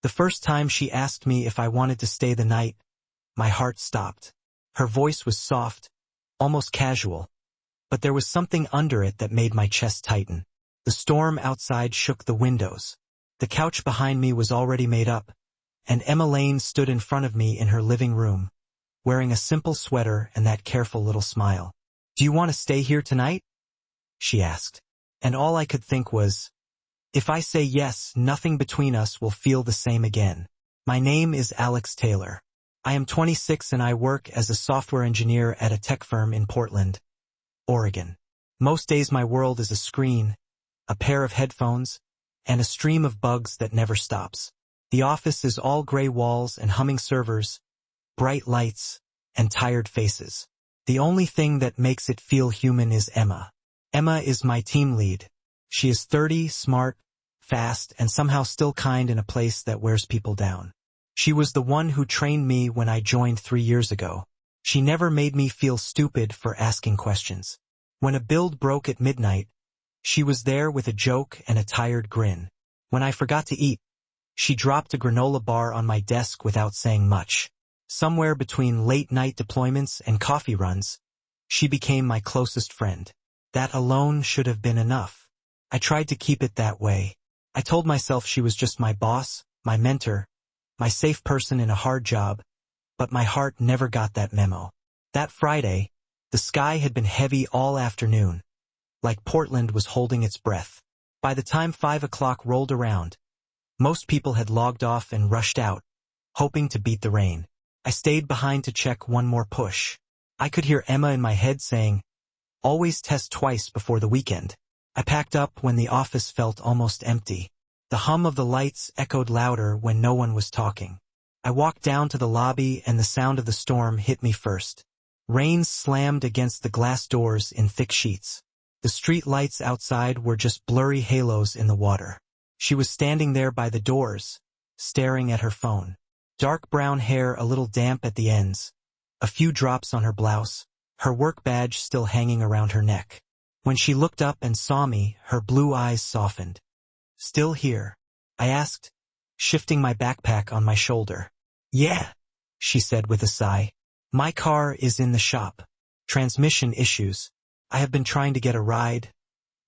The first time she asked me if I wanted to stay the night, my heart stopped. Her voice was soft, almost casual, but there was something under it that made my chest tighten. The storm outside shook the windows. The couch behind me was already made up, and Emma Lane stood in front of me in her living room, wearing a simple sweater and that careful little smile. "Do you want to stay here tonight?" she asked. And all I could think was, if I say yes, nothing between us will feel the same again. My name is Alex Taylor. I am 26 and I work as a software engineer at a tech firm in Portland, Oregon. Most days my world is a screen, a pair of headphones, and a stream of bugs that never stops. The office is all gray walls and humming servers, bright lights, and tired faces. The only thing that makes it feel human is Emma. Emma is my team lead. She is 30, smart, fast, and somehow still kind in a place that wears people down. She was the one who trained me when I joined 3 years ago. She never made me feel stupid for asking questions. When a build broke at midnight, she was there with a joke and a tired grin. When I forgot to eat, she dropped a granola bar on my desk without saying much. Somewhere between late-night deployments and coffee runs, she became my closest friend. That alone should have been enough. I tried to keep it that way. I told myself she was just my boss, my mentor, my safe person in a hard job, but my heart never got that memo. That Friday, the sky had been heavy all afternoon, like Portland was holding its breath. By the time 5 o'clock rolled around, most people had logged off and rushed out, hoping to beat the rain. I stayed behind to check one more push. I could hear Emma in my head saying, "Always test twice before the weekend." I packed up when the office felt almost empty. The hum of the lights echoed louder when no one was talking. I walked down to the lobby and the sound of the storm hit me first. Rain slammed against the glass doors in thick sheets. The street lights outside were just blurry halos in the water. She was standing there by the doors, staring at her phone. Dark brown hair a little damp at the ends, a few drops on her blouse, her work badge still hanging around her neck. When she looked up and saw me, her blue eyes softened. "Still here?" I asked, shifting my backpack on my shoulder. "Yeah," she said with a sigh. "My car is in the shop. Transmission issues. I have been trying to get a ride,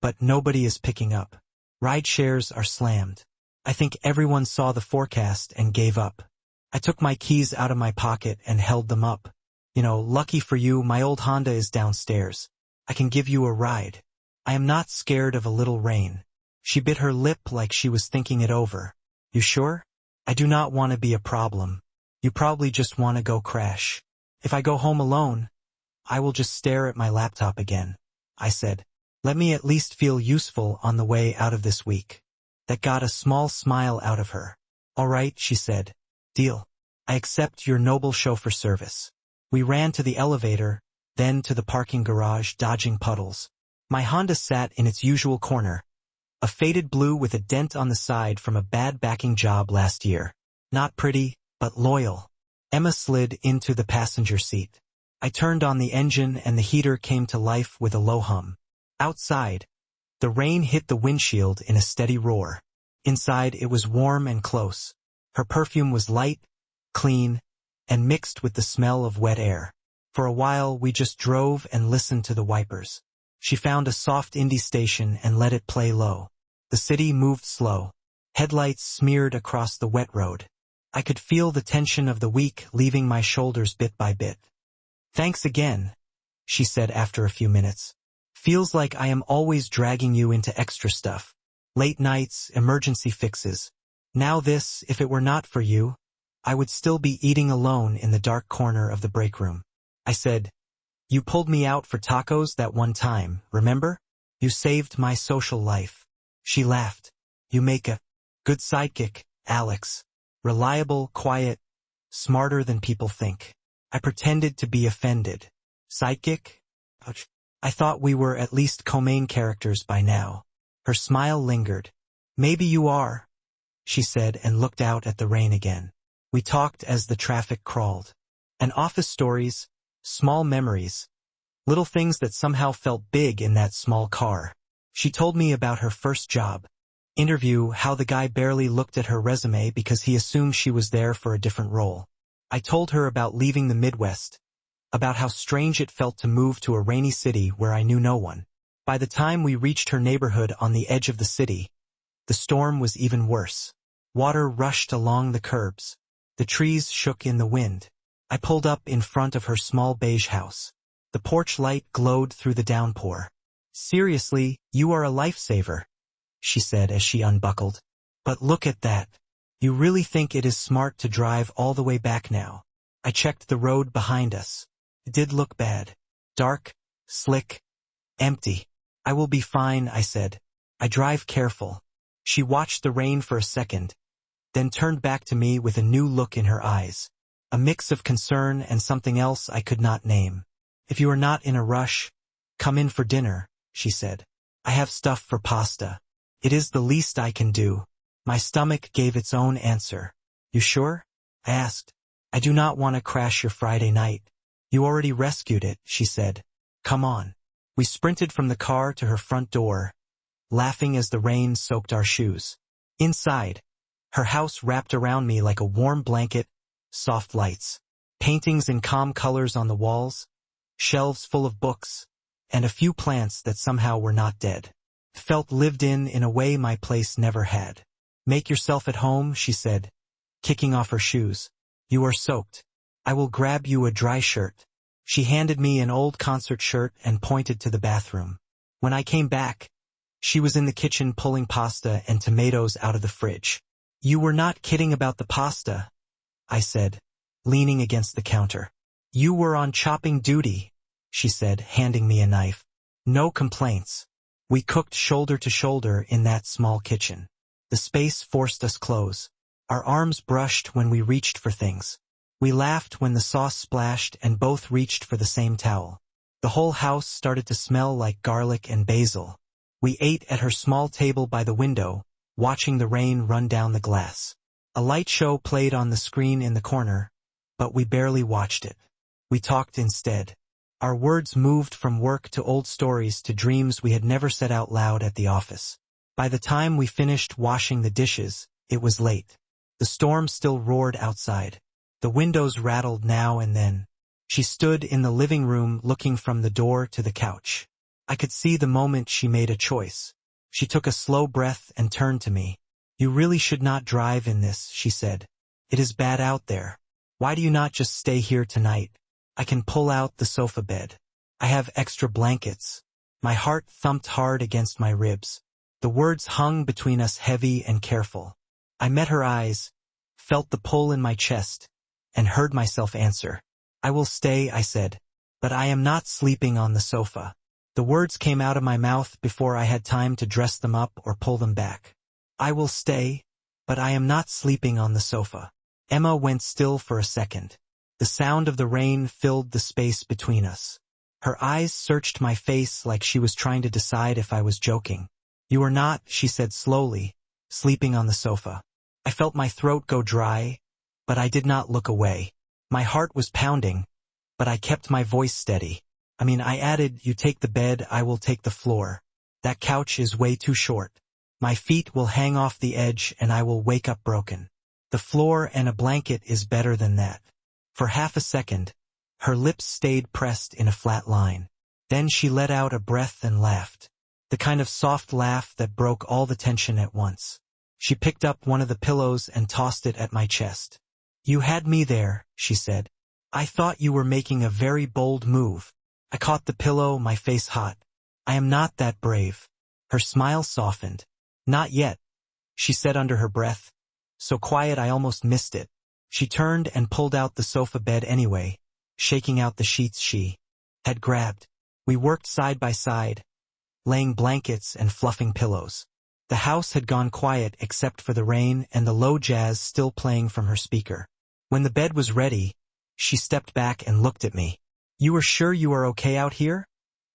but nobody is picking up. Ride shares are slammed. I think everyone saw the forecast and gave up." I took my keys out of my pocket and held them up. "Lucky for you, my old Honda is downstairs. I can give you a ride. I am not scared of a little rain." She bit her lip like she was thinking it over. "You sure? I do not want to be a problem. You probably just want to go crash. If I go home alone, I will just stare at my laptop again," I said. "Let me at least feel useful on the way out of this week." That got a small smile out of her. "All right," she said. "Deal. I accept your noble chauffeur service." We ran to the elevator, then to the parking garage, dodging puddles. My Honda sat in its usual corner, a faded blue with a dent on the side from a bad backing job last year. Not pretty, but loyal. Emma slid into the passenger seat. I turned on the engine and the heater came to life with a low hum. Outside, the rain hit the windshield in a steady roar. Inside, it was warm and close. Her perfume was light, clean, and mixed with the smell of wet air. For a while, we just drove and listened to the wipers. She found a soft indie station and let it play low. The city moved slow. Headlights smeared across the wet road. I could feel the tension of the week leaving my shoulders bit by bit. "Thanks again," she said after a few minutes. "Feels like I am always dragging you into extra stuff. Late nights, emergency fixes. Now this, if it were not for you, I would still be eating alone in the dark corner of the break room." I said, "You pulled me out for tacos that one time, remember? You saved my social life." She laughed. "You make a good sidekick, Alex. Reliable, quiet, smarter than people think." I pretended to be offended. "Sidekick? Ouch. I thought we were at least co-main characters by now." Her smile lingered. "Maybe you are," she said and looked out at the rain again. We talked as the traffic crawled. And office stories, small memories, little things that somehow felt big in that small car. She told me about her first job, Interview: how the guy barely looked at her resume because he assumed she was there for a different role. I told her about leaving the Midwest, about how strange it felt to move to a rainy city where I knew no one. By the time we reached her neighborhood on the edge of the city, the storm was even worse. Water rushed along the curbs. The trees shook in the wind. I pulled up in front of her small beige house. The porch light glowed through the downpour. "Seriously, you are a lifesaver," she said as she unbuckled. "But look at that. You really think it is smart to drive all the way back now?" I checked the road behind us. It did look bad. Dark, slick, empty. "I will be fine," I said. "I drive careful." She watched the rain for a second, then turned back to me with a new look in her eyes. A mix of concern and something else I could not name. "If you are not in a rush, come in for dinner," she said. "I have stuff for pasta. It is the least I can do." My stomach gave its own answer. "You sure?" I asked. "I do not want to crash your Friday night." "You already rescued it," she said. "Come on." We sprinted from the car to her front door, laughing as the rain soaked our shoes. Inside, her house wrapped around me like a warm blanket, soft lights, paintings in calm colors on the walls, shelves full of books, and a few plants that somehow were not dead. Felt lived in a way my place never had. "Make yourself at home," she said, kicking off her shoes. "You are soaked. I will grab you a dry shirt." She handed me an old concert shirt and pointed to the bathroom. When I came back, she was in the kitchen pulling pasta and tomatoes out of the fridge. "You were not kidding about the pasta," I said, leaning against the counter. "You were on chopping duty," she said, handing me a knife. No complaints. We cooked shoulder to shoulder in that small kitchen. The space forced us close. Our arms brushed when we reached for things. We laughed when the sauce splashed and both reached for the same towel. The whole house started to smell like garlic and basil. We ate at her small table by the window, watching the rain run down the glass. A light show played on the screen in the corner, but we barely watched it. We talked instead. Our words moved from work to old stories to dreams we had never said out loud at the office. By the time we finished washing the dishes, it was late. The storm still roared outside. The windows rattled now and then. She stood in the living room looking from the door to the couch. I could see the moment she made a choice. She took a slow breath and turned to me. "You really should not drive in this," she said. "It is bad out there. Why do you not just stay here tonight? I can pull out the sofa bed. I have extra blankets." My heart thumped hard against my ribs. The words hung between us heavy and careful. I met her eyes, felt the pull in my chest, and heard myself answer. "I will stay," I said, "but I am not sleeping on the sofa." The words came out of my mouth before I had time to dress them up or pull them back. "I will stay, but I am not sleeping on the sofa." Emma went still for a second. The sound of the rain filled the space between us. Her eyes searched my face like she was trying to decide if I was joking. "You are not," she said slowly, "sleeping on the sofa." I felt my throat go dry, but I did not look away. My heart was pounding, but I kept my voice steady. I added, "You take the bed, I will take the floor. That couch is way too short. My feet will hang off the edge and I will wake up broken. The floor and a blanket is better than that." For half a second, her lips stayed pressed in a flat line. Then she let out a breath and laughed. The kind of soft laugh that broke all the tension at once. She picked up one of the pillows and tossed it at my chest. "You had me there," she said. "I thought you were making a very bold move." I caught the pillow, my face hot. "I am not that brave." Her smile softened. "Not yet," she said under her breath, so quiet I almost missed it. She turned and pulled out the sofa bed anyway, shaking out the sheets she had grabbed. We worked side by side, laying blankets and fluffing pillows. The house had gone quiet except for the rain and the low jazz still playing from her speaker. When the bed was ready, she stepped back and looked at me. "You are sure you are okay out here?"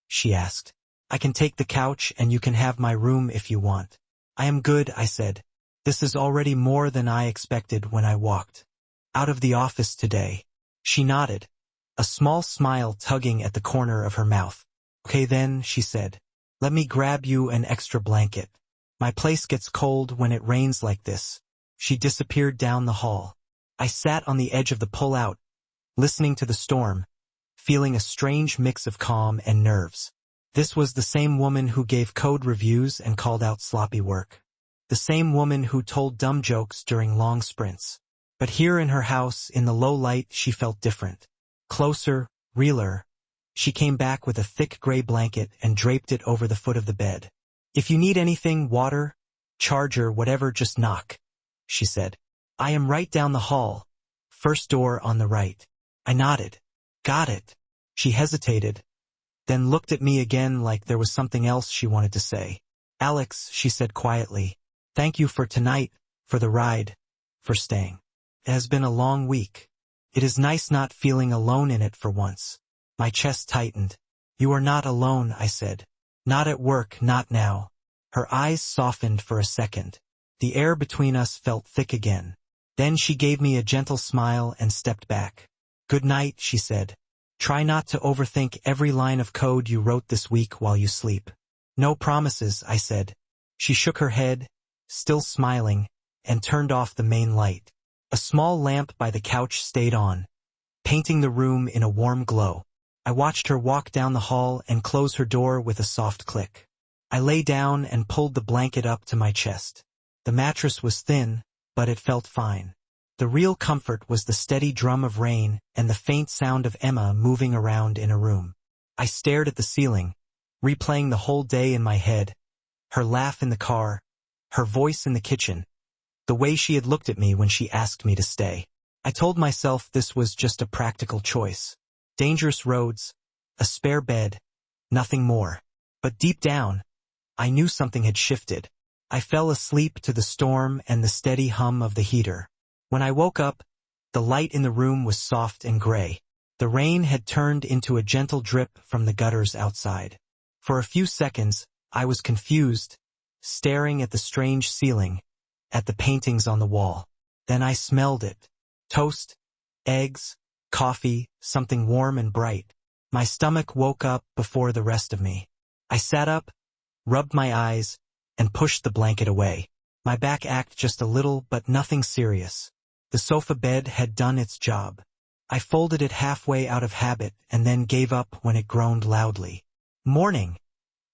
she asked. "I can take the couch and you can have my room if you want." "I am good," I said. "This is already more than I expected when I walked out of the office today." She nodded, a small smile tugging at the corner of her mouth. "Okay then," she said. "Let me grab you an extra blanket." My place gets cold when it rains like this. She disappeared down the hall. I sat on the edge of the pullout, listening to the storm, feeling a strange mix of calm and nerves. This was the same woman who gave code reviews and called out sloppy work. The same woman who told dumb jokes during long sprints. But here in her house, in the low light, she felt different. Closer, realer. She came back with a thick gray blanket and draped it over the foot of the bed. "If you need anything, water, charger, whatever, just knock," she said. "I am right down the hall. First door on the right." I nodded. "Got it." She hesitated, then looked at me again like there was something else she wanted to say. "Alex," she said quietly, "thank you for tonight, for the ride, for staying. It has been a long week. It is nice not feeling alone in it for once." My chest tightened. "You are not alone," I said. "Not at work, not now." Her eyes softened for a second. The air between us felt thick again. Then she gave me a gentle smile and stepped back. "Good night," she said. "Try not to overthink every line of code you wrote this week while you sleep." "No promises," I said. She shook her head, still smiling, and turned off the main light. A small lamp by the couch stayed on, painting the room in a warm glow. I watched her walk down the hall and close her door with a soft click. I lay down and pulled the blanket up to my chest. The mattress was thin, but it felt fine. The real comfort was the steady drum of rain and the faint sound of Emma moving around in a room. I stared at the ceiling, replaying the whole day in my head. Her laugh in the car, her voice in the kitchen, the way she had looked at me when she asked me to stay. I told myself this was just a practical choice. Dangerous roads, a spare bed, nothing more. But deep down, I knew something had shifted. I fell asleep to the storm and the steady hum of the heater. When I woke up, the light in the room was soft and gray. The rain had turned into a gentle drip from the gutters outside. For a few seconds, I was confused, staring at the strange ceiling, at the paintings on the wall. Then I smelled it. Toast, eggs, coffee, something warm and bright. My stomach woke up before the rest of me. I sat up, rubbed my eyes, and pushed the blanket away. My back ached just a little, but nothing serious. The sofa bed had done its job. I folded it halfway out of habit and then gave up when it groaned loudly. "Morning,"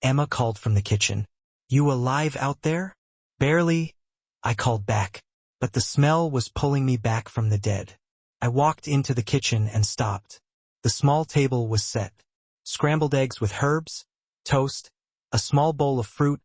Emma called from the kitchen. "You alive out there?" "Barely," I called back, but the smell was pulling me back from the dead. I walked into the kitchen and stopped. The small table was set. Scrambled eggs with herbs, toast, a small bowl of fruit,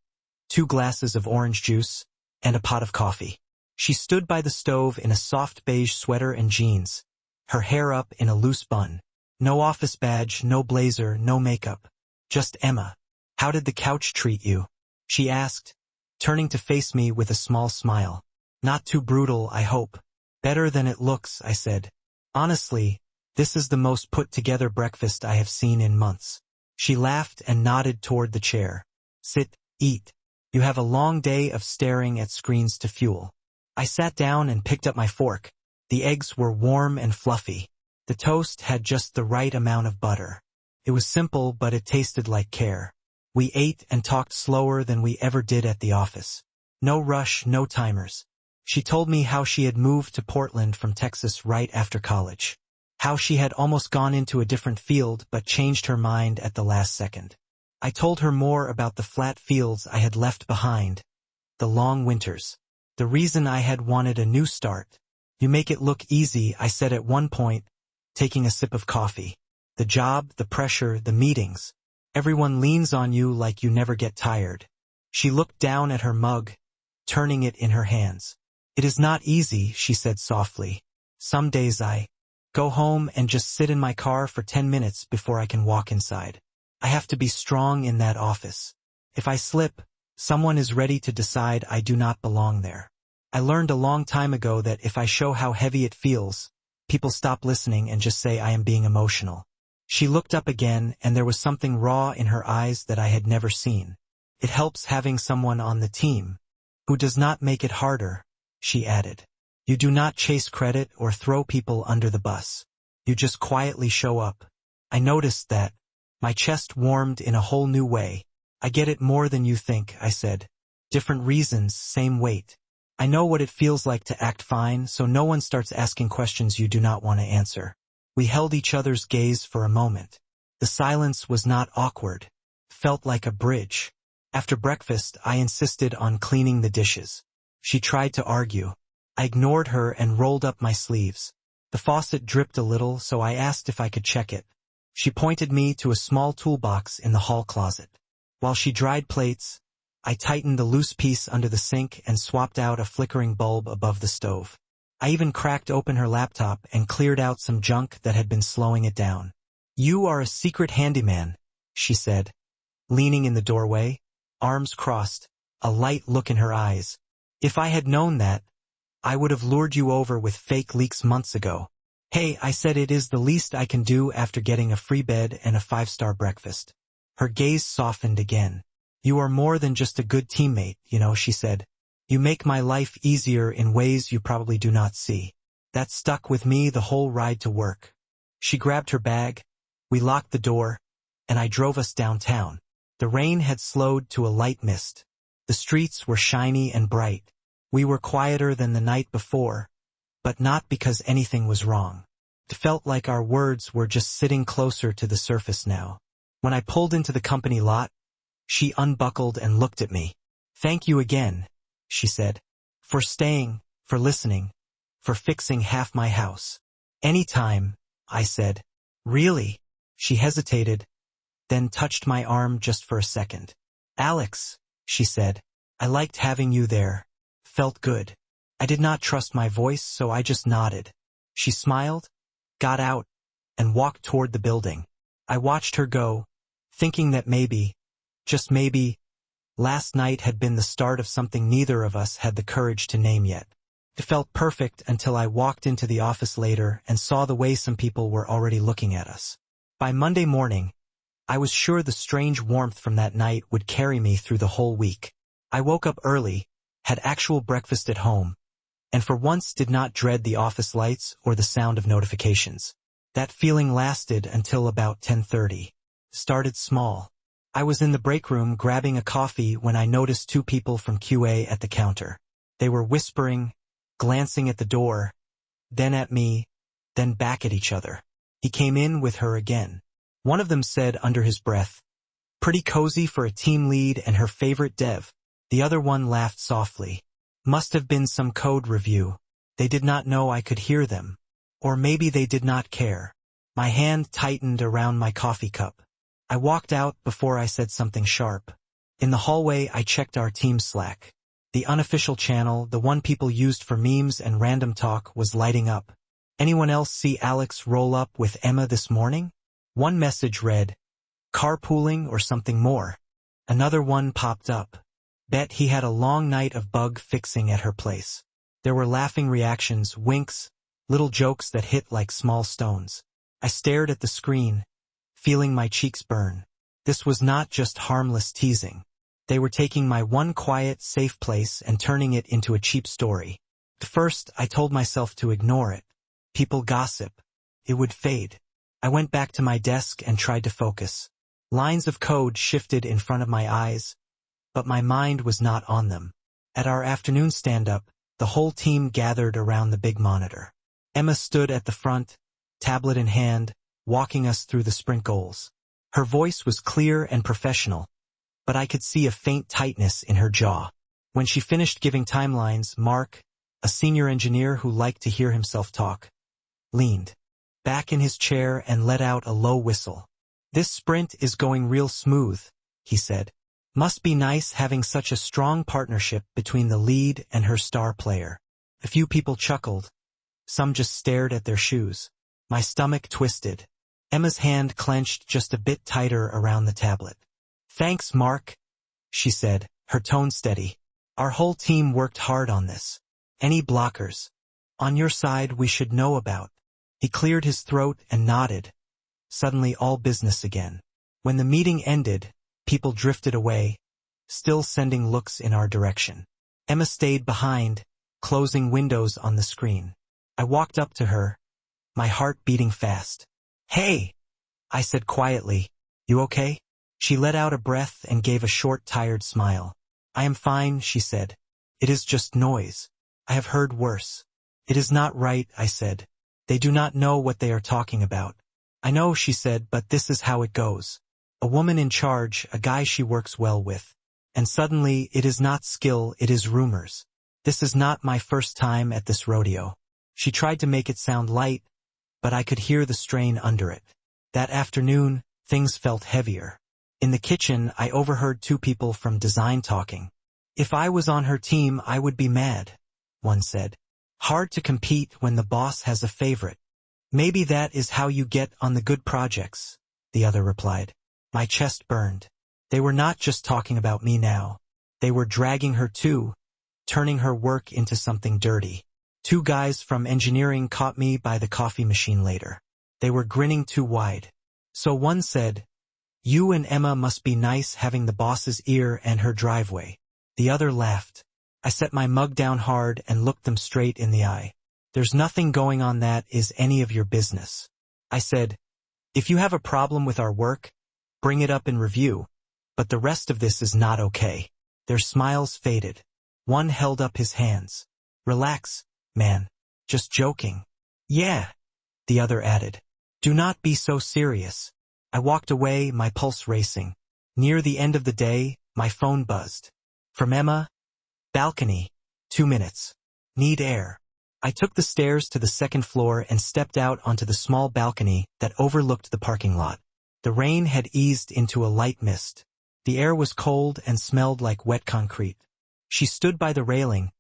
2 glasses of orange juice, and a pot of coffee. She stood by the stove in a soft beige sweater and jeans, her hair up in a loose bun. No office badge, no blazer, no makeup. Just Emma. "How did the couch treat you?" she asked, turning to face me with a small smile. "Not too brutal, I hope." "Better than it looks," I said. "Honestly, this is the most put-together breakfast I have seen in months." She laughed and nodded toward the chair. "Sit, eat. You have a long day of staring at screens to fuel." I sat down and picked up my fork. The eggs were warm and fluffy. The toast had just the right amount of butter. It was simple, but it tasted like care. We ate and talked slower than we ever did at the office. No rush, no timers. She told me how she had moved to Portland from Texas right after college. How she had almost gone into a different field but changed her mind at the last second. I told her more about the flat fields I had left behind, the long winters, the reason I had wanted a new start. "You make it look easy," I said at one point, taking a sip of coffee. "The job, the pressure, the meetings. Everyone leans on you like you never get tired." She looked down at her mug, turning it in her hands. "It is not easy," she said softly. "Some days I go home and just sit in my car for 10 minutes before I can walk inside. I have to be strong in that office. If I slip, someone is ready to decide I do not belong there. I learned a long time ago that if I show how heavy it feels, people stop listening and just say I am being emotional." She looked up again, and there was something raw in her eyes that I had never seen. "It helps having someone on the team who does not make it harder," she added. "You do not chase credit or throw people under the bus. You just quietly show up." I noticed that. My chest warmed in a whole new way. "I get it more than you think," I said. Different reasons, same weight. I know what it feels like to act fine, so no one starts asking questions you do not want to answer. We held each other's gaze for a moment. The silence was not awkward. Felt like a bridge. After breakfast, I insisted on cleaning the dishes. She tried to argue. I ignored her and rolled up my sleeves. The faucet dripped a little, so I asked if I could check it. She pointed me to a small toolbox in the hall closet. While she dried plates, I tightened the loose piece under the sink and swapped out a flickering bulb above the stove. I even cracked open her laptop and cleared out some junk that had been slowing it down. "You are a secret handyman," she said, leaning in the doorway, arms crossed, a light look in her eyes. "If I had known that, I would have lured you over with fake leaks months ago." "Hey," I said, "it is the least I can do after getting a free bed and a 5-star breakfast." Her gaze softened again. "You are more than just a good teammate, she said. "You make my life easier in ways you probably do not see." That stuck with me the whole ride to work. She grabbed her bag, we locked the door, and I drove us downtown. The rain had slowed to a light mist. The streets were shiny and bright. We were quieter than the night before, but not because anything was wrong. It felt like our words were just sitting closer to the surface now. When I pulled into the company lot, she unbuckled and looked at me. "Thank you again," she said. "For staying, for listening, for fixing half my house." "Anytime," I said. "Really?" She hesitated, then touched my arm just for a second. "Alex," she said. "I liked having you there. Felt good." I did not trust my voice, so I just nodded. She smiled, got out, and walked toward the building. I watched her go, thinking that maybe, just maybe, last night had been the start of something neither of us had the courage to name yet. It felt perfect until I walked into the office later and saw the way some people were already looking at us. By Monday morning, I was sure the strange warmth from that night would carry me through the whole week. I woke up early, had actual breakfast at home, and for once did not dread the office lights or the sound of notifications. That feeling lasted until about 10:30. Started small. I was in the break room grabbing a coffee when I noticed 2 people from QA at the counter. They were whispering, glancing at the door, then at me, then back at each other. He came in with her again. One of them said under his breath, "Pretty cozy for a team lead and her favorite dev." The other one laughed softly. Must have been some code review. They did not know I could hear them. Or maybe they did not care. My hand tightened around my coffee cup. I walked out before I said something sharp. In the hallway, I checked our team Slack. The unofficial channel, the one people used for memes and random talk, was lighting up. "Anyone else see Alex roll up with Emma this morning?" One message read, "Carpooling or something more." Another one popped up. "Bet he had a long night of bug fixing at her place." There were laughing reactions, winks, little jokes that hit like small stones. I stared at the screen, feeling my cheeks burn. This was not just harmless teasing. They were taking my one quiet, safe place and turning it into a cheap story. At first, I told myself to ignore it. People gossip. It would fade. I went back to my desk and tried to focus. Lines of code shifted in front of my eyes, but my mind was not on them. At our afternoon stand-up, the whole team gathered around the big monitor. Emma stood at the front, tablet in hand, walking us through the sprint goals. Her voice was clear and professional, but I could see a faint tightness in her jaw. When she finished giving timelines, Mark, a senior engineer who liked to hear himself talk, leaned back in his chair and let out a low whistle. "This sprint is going real smooth," he said. "Must be nice having such a strong partnership between the lead and her star player." A few people chuckled. Some just stared at their shoes. My stomach twisted. Emma's hand clenched just a bit tighter around the tablet. "Thanks, Mark," she said, her tone steady. "Our whole team worked hard on this. Any blockers on your side we should know about?" He cleared his throat and nodded. Suddenly all business again. When the meeting ended, people drifted away, still sending looks in our direction. Emma stayed behind, closing windows on the screen. I walked up to her, my heart beating fast. "Hey," I said quietly, "you okay?" She let out a breath and gave a short, tired smile. I am fine, she said. It is just noise. I have heard worse. It is not right, I said. They do not know what they are talking about. I know, she said, but this is how it goes. A woman in charge, a guy she works well with. And suddenly, it is not skill, it is rumors. This is not my first time at this rodeo. She tried to make it sound light, but I could hear the strain under it. That afternoon, things felt heavier. In the kitchen, I overheard two people from design talking. If I was on her team, I would be mad, one said. Hard to compete when the boss has a favorite. Maybe that is how you get on the good projects, the other replied. My chest burned. They were not just talking about me now. They were dragging her too, turning her work into something dirty. Two guys from engineering caught me by the coffee machine later. They were grinning too wide. So one said, "You and Emma must be nice having the boss's ear and her driveway." The other laughed. I set my mug down hard and looked them straight in the eye. There's nothing going on that is any of your business. I said, if you have a problem with our work, bring it up in review, but the rest of this is not okay. Their smiles faded. One held up his hands. Relax, man. Just joking. Yeah, the other added. Do not be so serious. I walked away, my pulse racing. Near the end of the day, my phone buzzed. From Emma. Balcony. 2 minutes. Need air. I took the stairs to the second floor and stepped out onto the small balcony that overlooked the parking lot. The rain had eased into a light mist. The air was cold and smelled like wet concrete. She stood by the railing,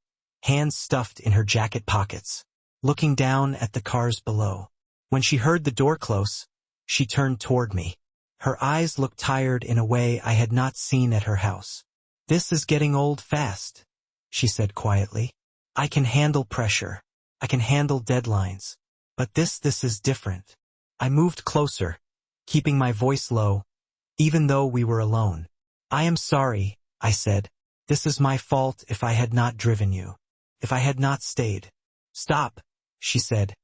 hands stuffed in her jacket pockets, looking down at the cars below. When she heard the door close, she turned toward me. Her eyes looked tired in a way I had not seen at her house. This is getting old fast, she said quietly. I can handle pressure. I can handle deadlines. But this is different. I moved closer, keeping my voice low, even though we were alone. I am sorry, I said. This is my fault if I had not driven you. If I had not stayed. Stop, she said,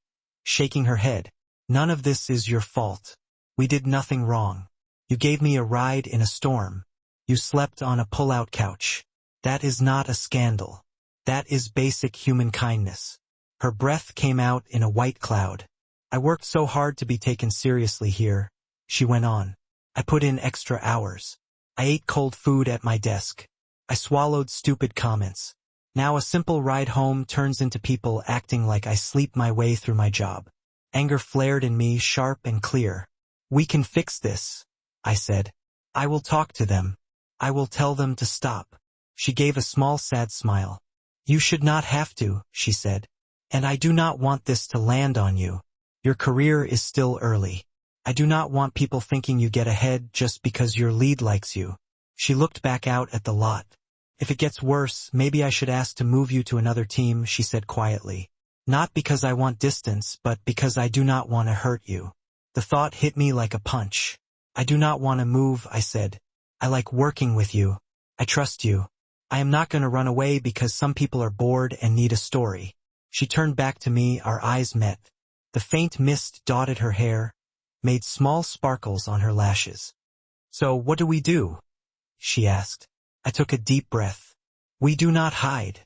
shaking her head. None of this is your fault. We did nothing wrong. You gave me a ride in a storm. You slept on a pull-out couch. That is not a scandal. That is basic human kindness. Her breath came out in a white cloud. I worked so hard to be taken seriously here, she went on. I put in extra hours. I ate cold food at my desk. I swallowed stupid comments. Now a simple ride home turns into people acting like I sleep my way through my job. Anger flared in me, sharp and clear. We can fix this, I said. I will talk to them. I will tell them to stop. She gave a small sad smile. You should not have to, she said. And I do not want this to land on you. Your career is still early. I do not want people thinking you get ahead just because your lead likes you. She looked back out at the lot. If it gets worse, maybe I should ask to move you to another team, she said quietly. Not because I want distance, but because I do not want to hurt you. The thought hit me like a punch. I do not want to move, I said. I like working with you. I trust you. I am not going to run away because some people are bored and need a story. She turned back to me, our eyes met. The faint mist dotted her hair, made small sparkles on her lashes. So what do we do? She asked. I took a deep breath. We do not hide,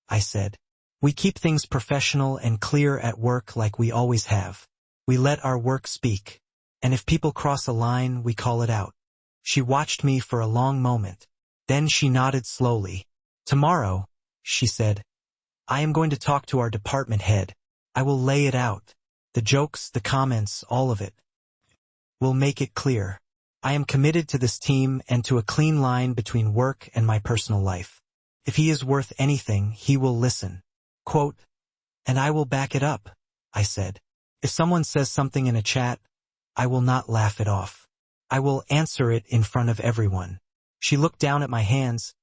I said. We keep things professional and clear at work like we always have. We let our work speak. And if people cross a line, we call it out. She watched me for a long moment. Then she nodded slowly. Tomorrow, she said, I am going to talk to our department head. I will lay it out. The jokes, the comments, all of it. We'll make it clear. I am committed to this team and to a clean line between work and my personal life. If he is worth anything, he will listen. Quote, and I will back it up, I said. If someone says something in a chat, I will not laugh it off. I will answer it in front of everyone. She looked down at my hands,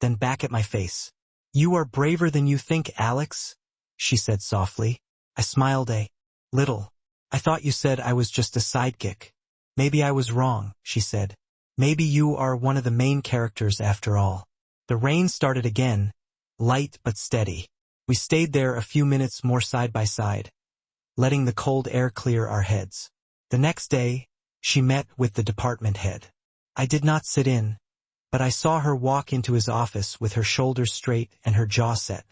then back at my face. You are braver than you think, Alex, she said softly. I smiled a little. I thought you said I was just a sidekick. Maybe I was wrong, she said. Maybe you are one of the main characters after all. The rain started again, light but steady. We stayed there a few minutes more side by side, letting the cold air clear our heads. The next day, she met with the department head. I did not sit in. but I saw her walk into his office with her shoulders straight and her jaw set.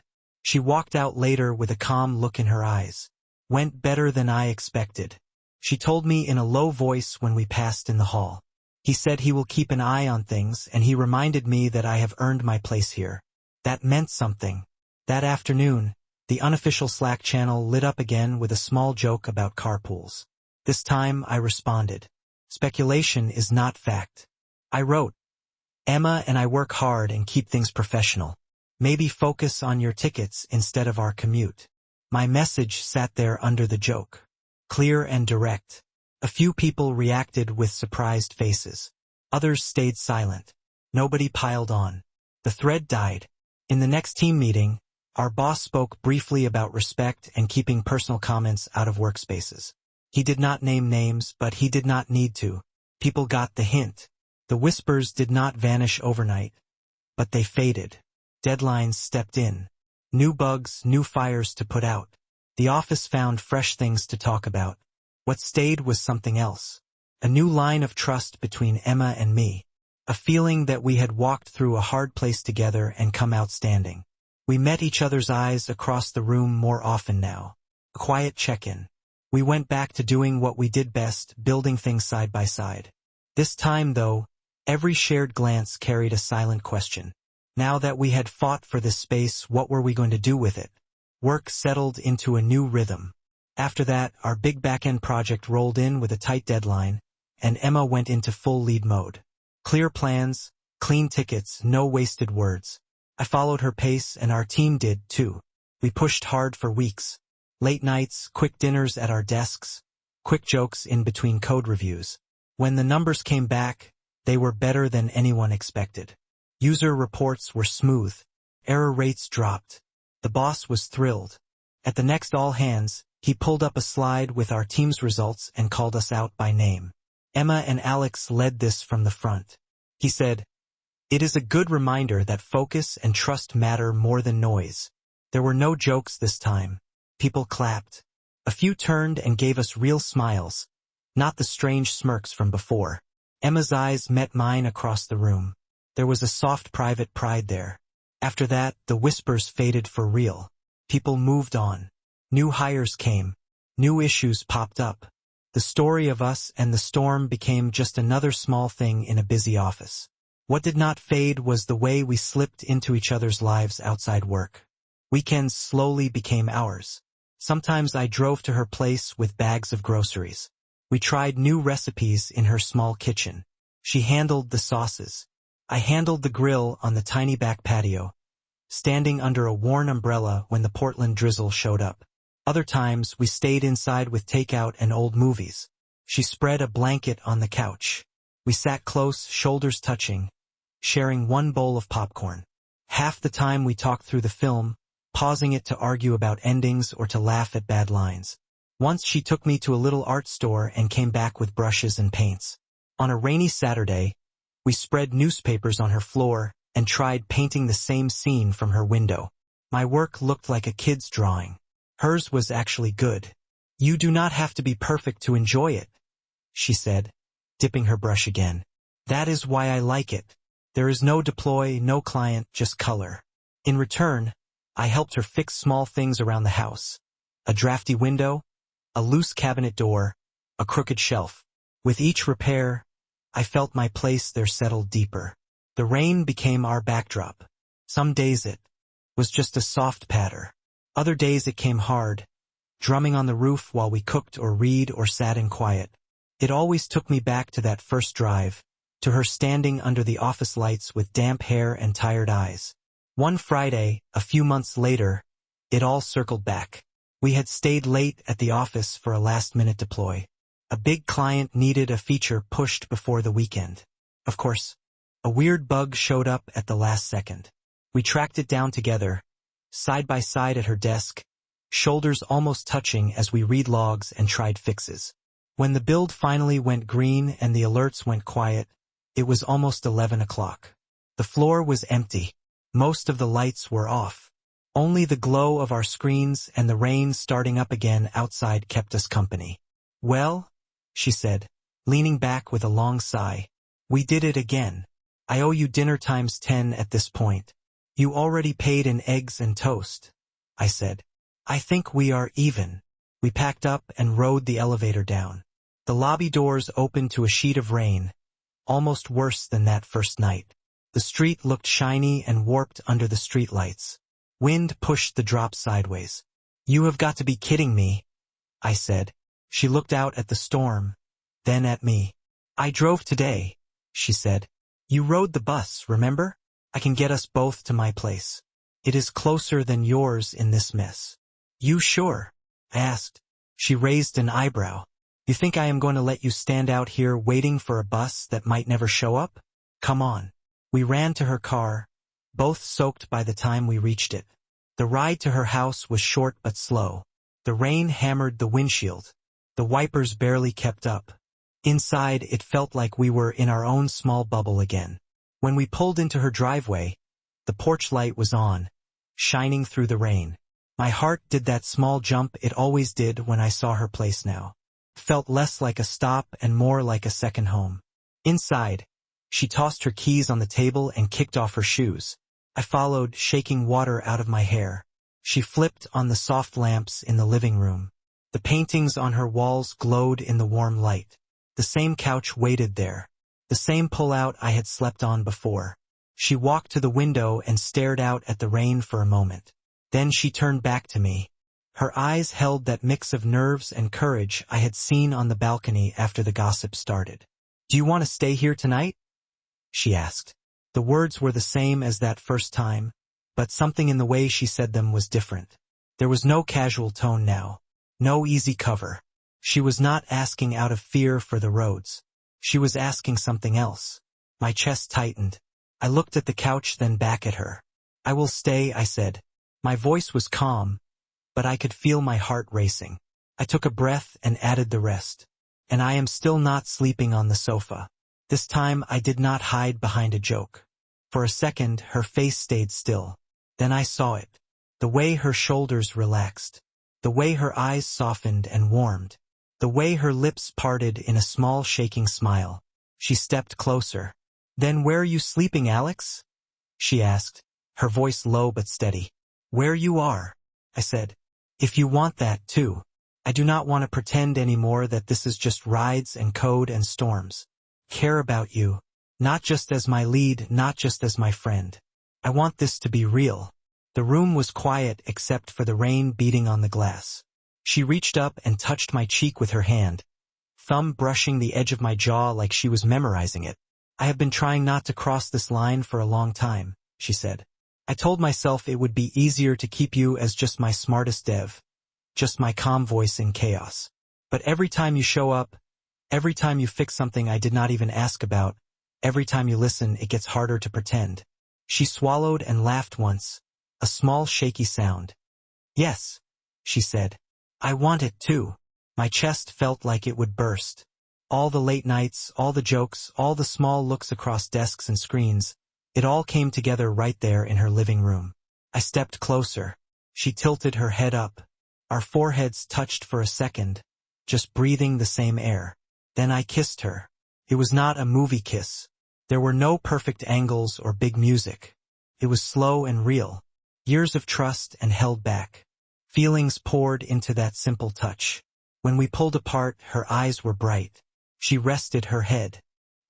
She walked out later with a calm look in her eyes. Went better than I expected. She told me in a low voice when we passed in the hall. He said he will keep an eye on things, and he reminded me that I have earned my place here. That meant something. That afternoon, the unofficial Slack channel lit up again with a small joke about carpools. This time I responded. Speculation is not fact. I wrote, Emma and I work hard and keep things professional. Maybe focus on your tickets instead of our commute. My message sat there under the joke. Clear and direct. A few people reacted with surprised faces. Others stayed silent. Nobody piled on. The thread died. In the next team meeting, our boss spoke briefly about respect and keeping personal comments out of workspaces. He did not name names, but he did not need to. People got the hint. The whispers did not vanish overnight, but they faded. Deadlines stepped in. New bugs, new fires to put out. The office found fresh things to talk about. What stayed was something else. A new line of trust between Emma and me. A feeling that we had walked through a hard place together and come out standing. We met each other's eyes across the room more often now. A quiet check-in. We went back to doing what we did best, building things side by side. This time, though, every shared glance carried a silent question. Now that we had fought for this space, what were we going to do with it? Work settled into a new rhythm. After that, our big back-end project rolled in with a tight deadline, and Emma went into full lead mode. Clear plans, clean tickets, no wasted words. I followed her pace, and our team did, too. We pushed hard for weeks. Late nights, quick dinners at our desks, quick jokes in between code reviews. When the numbers came back, they were better than anyone expected. User reports were smooth. Error rates dropped. The boss was thrilled. At the next all-hands, he pulled up a slide with our team's results and called us out by name. Emma and Alex led this from the front. He said, "It is a good reminder that focus and trust matter more than noise." There were no jokes this time. People clapped. A few turned and gave us real smiles, not the strange smirks from before. Emma's eyes met mine across the room. There was a soft private pride there. After that, the whispers faded for real. People moved on. New hires came. New issues popped up. The story of us and the storm became just another small thing in a busy office. What did not fade was the way we slipped into each other's lives outside work. Weekends slowly became ours. Sometimes I drove to her place with bags of groceries. We tried new recipes in her small kitchen. She handled the sauces. I handled the grill on the tiny back patio, standing under a worn umbrella when the Portland drizzle showed up. Other times, we stayed inside with takeout and old movies. She spread a blanket on the couch. We sat close, shoulders touching, sharing one bowl of popcorn. Half the time we talked through the film, pausing it to argue about endings or to laugh at bad lines. Once she took me to a little art store and came back with brushes and paints. On a rainy Saturday, we spread newspapers on her floor and tried painting the same scene from her window. My work looked like a kid's drawing. Hers was actually good. "You do not have to be perfect to enjoy it," she said, dipping her brush again. "That is why I like it. There is no deploy, no client, just color." In return, I helped her fix small things around the house. A drafty window, a loose cabinet door, a crooked shelf. With each repair, I felt my place there settled deeper. The rain became our backdrop. Some days it was just a soft patter. Other days it came hard, drumming on the roof while we cooked or read or sat in quiet. It always took me back to that first drive, to her standing under the office lights with damp hair and tired eyes. One Friday, a few months later, it all circled back. We had stayed late at the office for a last-minute deploy. A big client needed a feature pushed before the weekend. Of course, a weird bug showed up at the last second. We tracked it down together, side by side at her desk, shoulders almost touching as we read logs and tried fixes. When the build finally went green and the alerts went quiet, it was almost 11 o'clock. The floor was empty. Most of the lights were off. Only the glow of our screens and the rain starting up again outside kept us company. "Well," she said, leaning back with a long sigh, "we did it again." I owe you dinner times 10 at this point. You already paid in eggs and toast, I said. I think we are even. We packed up and rode the elevator down. The lobby doors opened to a sheet of rain, almost worse than that first night. The street looked shiny and warped under the streetlights. Wind pushed the drop sideways. You have got to be kidding me, I said. She looked out at the storm, then at me. I drove today, she said. You rode the bus, remember? I can get us both to my place. It is closer than yours in this mess. You sure? I asked. She raised an eyebrow. You think I am going to let you stand out here waiting for a bus that might never show up? Come on. We ran to her car, both soaked by the time we reached it. The ride to her house was short but slow. The rain hammered the windshield. The wipers barely kept up. Inside, it felt like we were in our own small bubble again. When we pulled into her driveway, the porch light was on, shining through the rain. My heart did that small jump it always did when I saw her place now. Felt less like a stop and more like a second home. Inside, she tossed her keys on the table and kicked off her shoes. I followed, shaking water out of my hair. She flipped on the soft lamps in the living room. The paintings on her walls glowed in the warm light. The same couch waited there. The same pullout I had slept on before. She walked to the window and stared out at the rain for a moment. Then she turned back to me. Her eyes held that mix of nerves and courage I had seen on the balcony after the gossip started. Do you want to stay here tonight? She asked. The words were the same as that first time, but something in the way she said them was different. There was no casual tone now. No easy cover. She was not asking out of fear for the roads. She was asking something else. My chest tightened. I looked at the couch, then back at her. I will stay, I said. My voice was calm, but I could feel my heart racing. I took a breath and added the rest. And I am still not sleeping on the sofa. This time I did not hide behind a joke. For a second, her face stayed still. Then I saw it. The way her shoulders relaxed. The way her eyes softened and warmed. The way her lips parted in a small shaking smile. She stepped closer. Then where are you sleeping, Alex? She asked, her voice low but steady. Where you are, I said. If you want that too. I do not want to pretend anymore that this is just rides and code and storms. Care about you. Not just as my lead, not just as my friend. I want this to be real. The room was quiet except for the rain beating on the glass. She reached up and touched my cheek with her hand, thumb brushing the edge of my jaw like she was memorizing it. I have been trying not to cross this line for a long time, she said. I told myself it would be easier to keep you as just my smartest dev, just my calm voice in chaos. But every time you show up, every time you fix something I did not even ask about, every time you listen, it gets harder to pretend. She swallowed and laughed once, a small shaky sound. Yes, she said. I want it too. My chest felt like it would burst. All the late nights, all the jokes, all the small looks across desks and screens, it all came together right there in her living room. I stepped closer. She tilted her head up. Our foreheads touched for a second, just breathing the same air. Then I kissed her. It was not a movie kiss. There were no perfect angles or big music. It was slow and real. Years of trust and held back. Feelings poured into that simple touch. When we pulled apart, her eyes were bright. She rested her head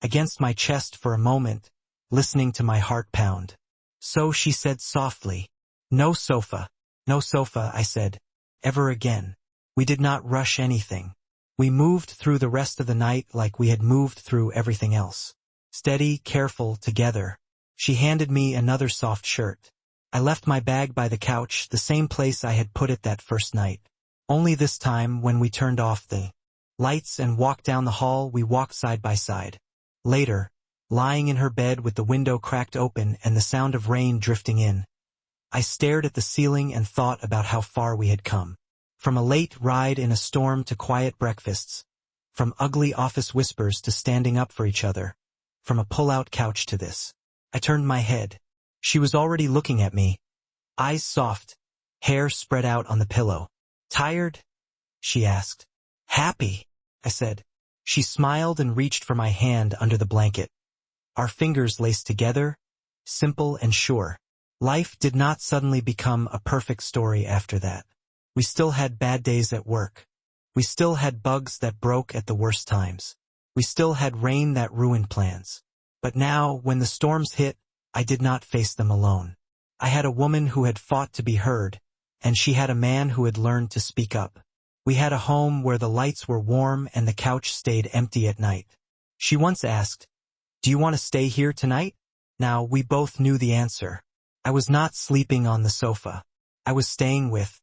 against my chest for a moment, listening to my heart pound. So she said softly, "No sofa, no sofa," I said, "ever again." We did not rush anything. We moved through the rest of the night like we had moved through everything else. Steady, careful, together. She handed me another soft shirt. I left my bag by the couch, the same place I had put it that first night. Only this time, when we turned off the lights and walked down the hall, we walked side by side. Later, lying in her bed with the window cracked open and the sound of rain drifting in, I stared at the ceiling and thought about how far we had come. From a late ride in a storm to quiet breakfasts, from ugly office whispers to standing up for each other, from a pull-out couch to this. I turned my head. She was already looking at me, eyes soft, hair spread out on the pillow. "Tired?" she asked. "Happy," I said. She smiled and reached for my hand under the blanket. our fingers laced together, simple and sure. Life did not suddenly become a perfect story after that. We still had bad days at work. We still had bugs that broke at the worst times. We still had rain that ruined plans. But now, when the storms hit, I did not face them alone. I had a woman who had fought to be heard, and she had a man who had learned to speak up. We had a home where the lights were warm and the couch stayed empty at night. She once asked, "Do you want to stay here tonight?" Now, we both knew the answer. I was not sleeping on the sofa. I was staying with